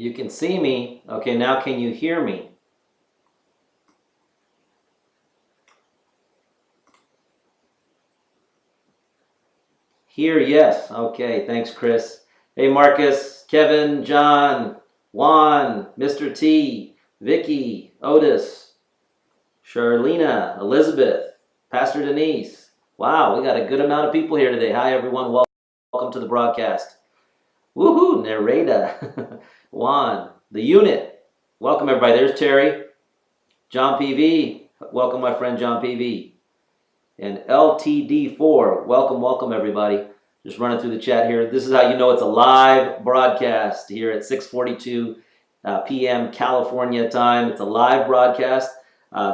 You can see me. Okay, now can you hear me? Here, yes. Okay, thanks, Chris. Hey, Marcus, Kevin, John, Juan, Mr. T, Vicky, Otis, Charlena, Elizabeth, Pastor Denise. Wow, we got a good amount of people here today. Hi, everyone. Welcome to the broadcast. Woohoo, Nereda, Juan, the unit. Welcome, everybody. There's Terry, John PV. Welcome, my friend John PV. And LTD4. Welcome, everybody. Just running through the chat here. This is how you know it's a live broadcast here at 6:42 p.m. California time. It's a live broadcast.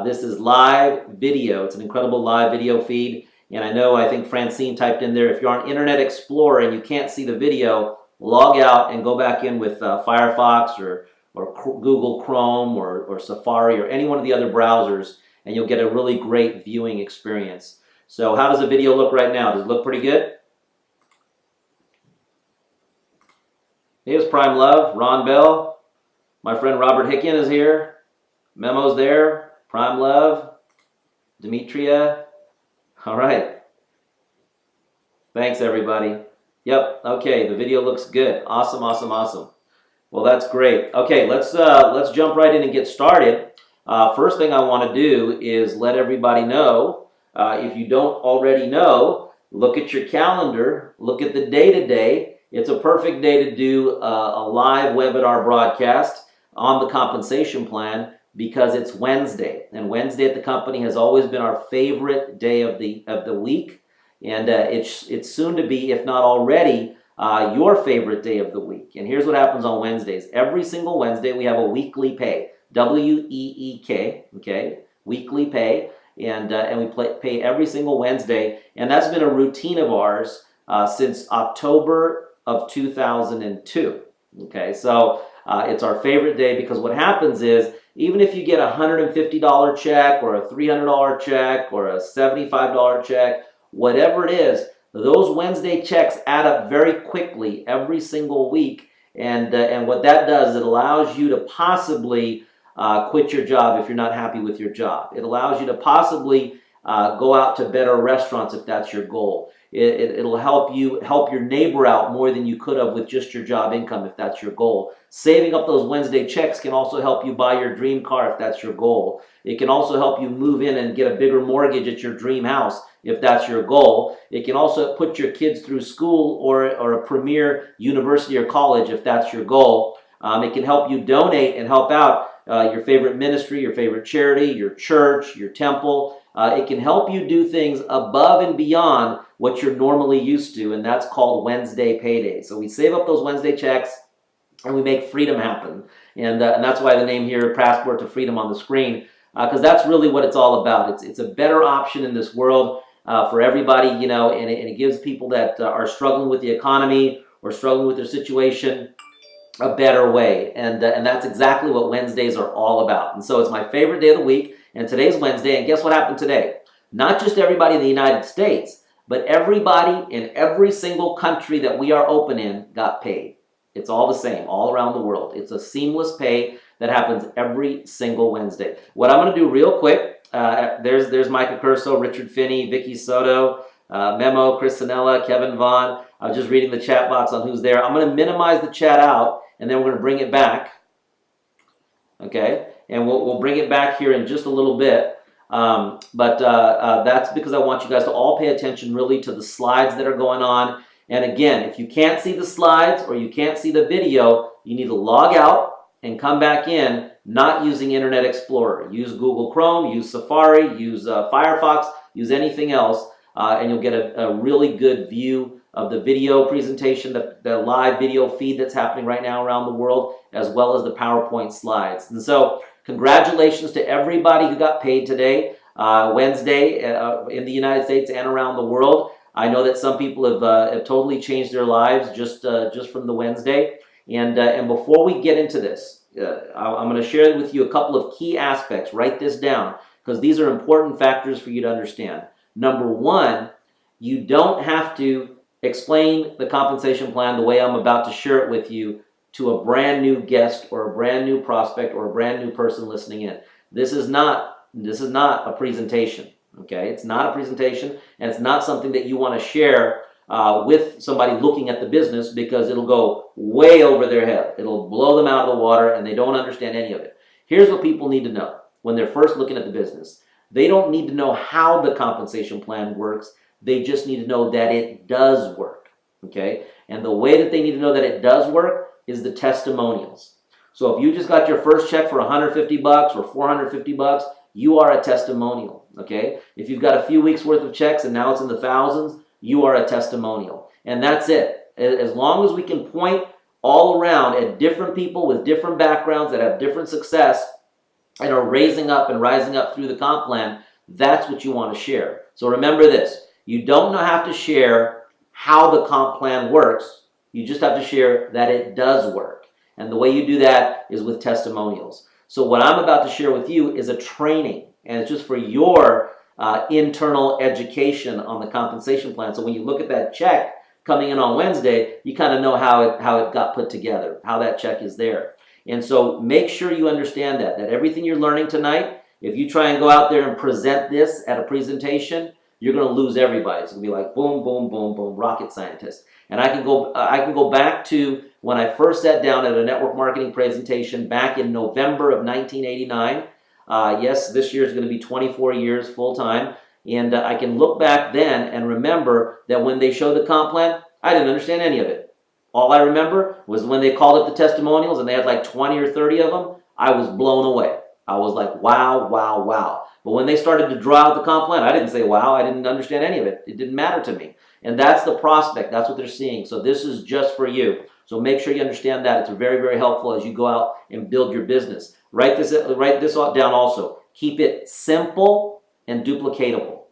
This is live video. It's an incredible live video feed. And I think Francine typed in there, if you're on Internet Explorer and you can't see the video, log out and go back in with Firefox or Google Chrome or Safari or any one of the other browsers, and you'll get a really great viewing experience. So how does the video look right now? Does it look pretty good? Here's Prime Love, Ron Bell. My friend Robert Hicken is here. Memo's there. Prime Love. Demetria. All right. Thanks, everybody. Yep. Okay, the video looks good. Awesome. Well, that's great. Okay, let's jump right in and get started. First thing I want to do is let everybody know, if you don't already know, look at your calendar, look at the day today. It's a perfect day to do a live webinar broadcast on the compensation plan because it's Wednesday. And Wednesday at the company has always been our favorite day of the week. And it's soon to be, if not already, your favorite day of the week. And here's what happens on Wednesdays. Every single Wednesday we have a weekly pay. WEEK, okay, weekly pay, and we pay every single Wednesday, and that's been a routine of ours since October of 2002. Okay, so it's our favorite day because what happens is even if you get a $150 check or a $300 check or a $75 check, whatever it is, those Wednesday checks add up very quickly every single week, and what that does, it allows you to possibly quit your job if you're not happy with your job. It allows you to possibly go out to better restaurants if that's your goal. It'll help you help your neighbor out more than you could have with just your job income if that's your goal. Saving up those Wednesday checks can also help you buy your dream car if that's your goal. It can also help you move in and get a bigger mortgage at your dream house if that's your goal. It can also put your kids through school or a premier university or college if that's your goal. It can help you donate and help out your favorite ministry, your favorite charity, your church, your temple. It can help you do things above and beyond what you're normally used to, and that's called Wednesday payday. So we save up those Wednesday checks and we make freedom happen. And that's why the name here, Passport to Freedom, on the screen, because that's really what it's all about. It's a better option in this world for everybody, and it gives people that are struggling with the economy or struggling with their situation a better way, and that's exactly what Wednesdays are all about. And so it's my favorite day of the week, and today's Wednesday, and guess what happened today? Not just everybody in the United States, but everybody in every single country that we are open in got paid. It's all the same, all around the world. It's a seamless pay that happens every single Wednesday. What I'm going to do real quick, there's Micah Curso, Richard Finney, Vicky Soto, Memo, Chris Sanella, Kevin Vaughn. I was just reading the chat box on who's there. I'm going to minimize the chat out, and then we're going to bring it back. Okay, and we'll bring it back here in just a little bit. But that's because I want you guys to all pay attention really to the slides that are going on. And again, if you can't see the slides or you can't see the video, you need to log out and come back in, not using Internet Explorer. Use Google Chrome, use Safari, use Firefox, use anything else, and you'll get a really good view of the video presentation, the live video feed that's happening right now around the world, as well as the PowerPoint slides. And so congratulations to everybody who got paid today, Wednesday, in the United States and around the world. I know that some people have totally changed their lives just from the Wednesday. And before we get into this, I'm going to share with you a couple of key aspects. Write this down, because these are important factors for you to understand. Number one, you don't have to explain the compensation plan the way I'm about to share it with you to a brand new guest or a brand new prospect or a brand new person listening in. This is not a presentation, okay? It's not a presentation, and it's not something that you want to share with somebody looking at the business, because it'll go way over their head. It'll blow them out of the water, and they don't understand any of it. Here's what people need to know when they're first looking at the business. They don't need to know how the compensation plan works. They just need to know that it does work, okay? And the way that they need to know that it does work is the testimonials. So if you just got your first check for $150 or $450, you are a testimonial, okay? If you've got a few weeks worth of checks and now it's in the thousands, you are a testimonial. And that's it. As long as we can point all around at different people with different backgrounds that have different success and are raising up and rising up through the comp plan, that's what you want to share. So remember this, you don't have to share how the comp plan works, you just have to share that it does work. And the way you do that is with testimonials. So what I'm about to share with you is a training, and it's just for your internal education on the compensation plan. So when you look at that check coming in on Wednesday, you kind of know how it got put together, how that check is there. And so make sure you understand that everything you're learning tonight, if you try and go out there and present this at a presentation, you're going to lose everybody. It's going to be like boom, boom, boom, boom, rocket scientist. And I can go back to when I first sat down at a network marketing presentation back in November of 1989. Yes, this year is going to be 24 years full time. And I can look back then and remember that when they showed the comp plan, I didn't understand any of it. All I remember was when they called up the testimonials and they had like 20 or 30 of them, I was blown away. I was like, wow, wow, wow. But when they started to draw out the comp plan, I didn't say wow. I didn't understand any of it. It didn't matter to me. And that's the prospect. That's what they're seeing. So this is just for you. So make sure you understand that. It's very, very helpful as you go out and build your business. Write this down also. Keep it simple and duplicatable.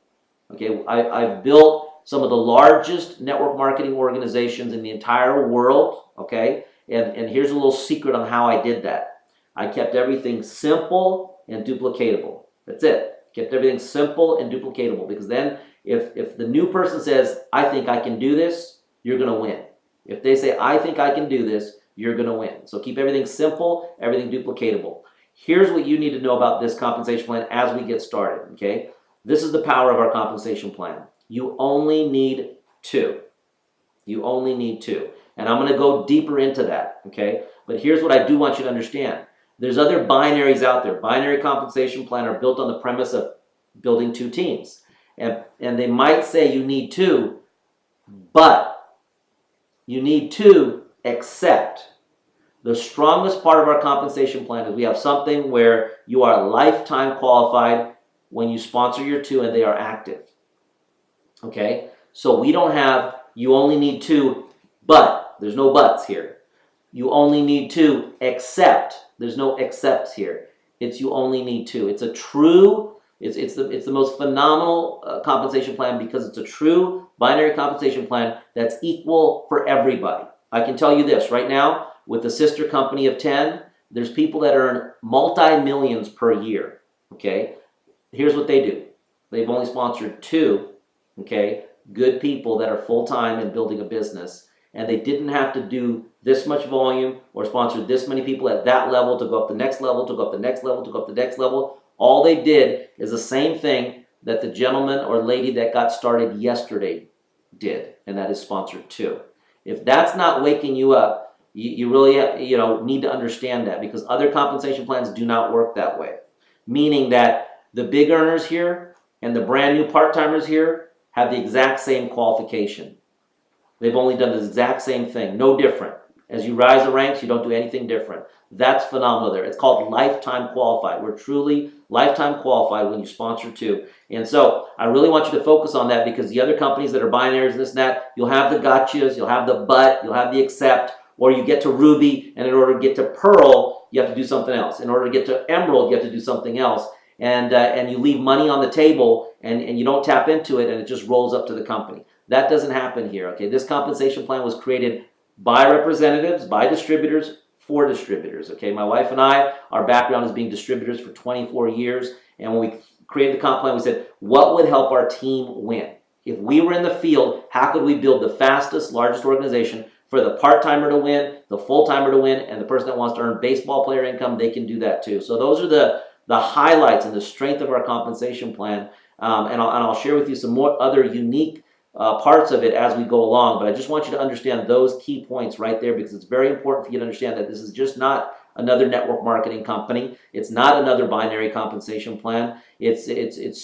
Okay, I've built some of the largest network marketing organizations in the entire world. Okay, and here's a little secret on how I did that. I kept everything simple and duplicatable. That's it. Kept everything simple and duplicatable, because then if the new person says, I think I can do this, you're going to win. If they say, I think I can do this, you're going to win. So keep everything simple, everything duplicatable. Here's what you need to know about this compensation plan as we get started, okay? This is the power of our compensation plan. You only need two. You only need two. And I'm going to go deeper into that, okay? But here's what I do want you to understand. There's other binaries out there. Binary compensation plan are built on the premise of building two teams. And they might say you need two, but you need two except the strongest part of our compensation plan is we have something where you are lifetime qualified when you sponsor your two and they are active. Okay? So we don't have, you only need two, but, there's no buts here. You only need two except, there's no excepts here. It's you only need two. It's a true, it's the most phenomenal compensation plan because it's a true binary compensation plan that's equal for everybody. I can tell you this right now, with the sister company of 10, there's people that earn multi-millions per year, okay? Here's what they do. They've only sponsored two, okay, good people that are full-time in building a business, and they didn't have to do this much volume or sponsor this many people at that level to go up the next level, to go up the next level, to go up the next level. All they did is the same thing that the gentleman or lady that got started yesterday did, and that is sponsored two. If that's not waking you up, you really need to understand that, because other compensation plans do not work that way. Meaning that the big earners here and the brand new part-timers here have the exact same qualification. They've only done the exact same thing, no different. As you rise the ranks, you don't do anything different. That's phenomenal there. It's called lifetime qualified. We're truly lifetime qualified when you sponsor two. And so I really want you to focus on that, because the other companies that are binaries and this and that, you'll have the gotchas, you'll have the but, you'll have the except, or you get to Ruby, and in order to get to Pearl, you have to do something else. In order to get to Emerald, you have to do something else. And you leave money on the table, and you don't tap into it, and it just rolls up to the company. That doesn't happen here, okay? This compensation plan was created by representatives, by distributors, for distributors, okay? My wife and I, our background is being distributors for 24 years, and when we created the comp plan, we said, what would help our team win? If we were in the field, how could we build the fastest, largest organization for the part-timer to win, the full-timer to win, and the person that wants to earn baseball player income, they can do that too. So those are the highlights and the strength of our compensation plan. And I'll share with you some more other unique parts of it as we go along. But I just want you to understand those key points right there, because it's very important for you to understand that this is just not another network marketing company. It's not another binary compensation plan. It's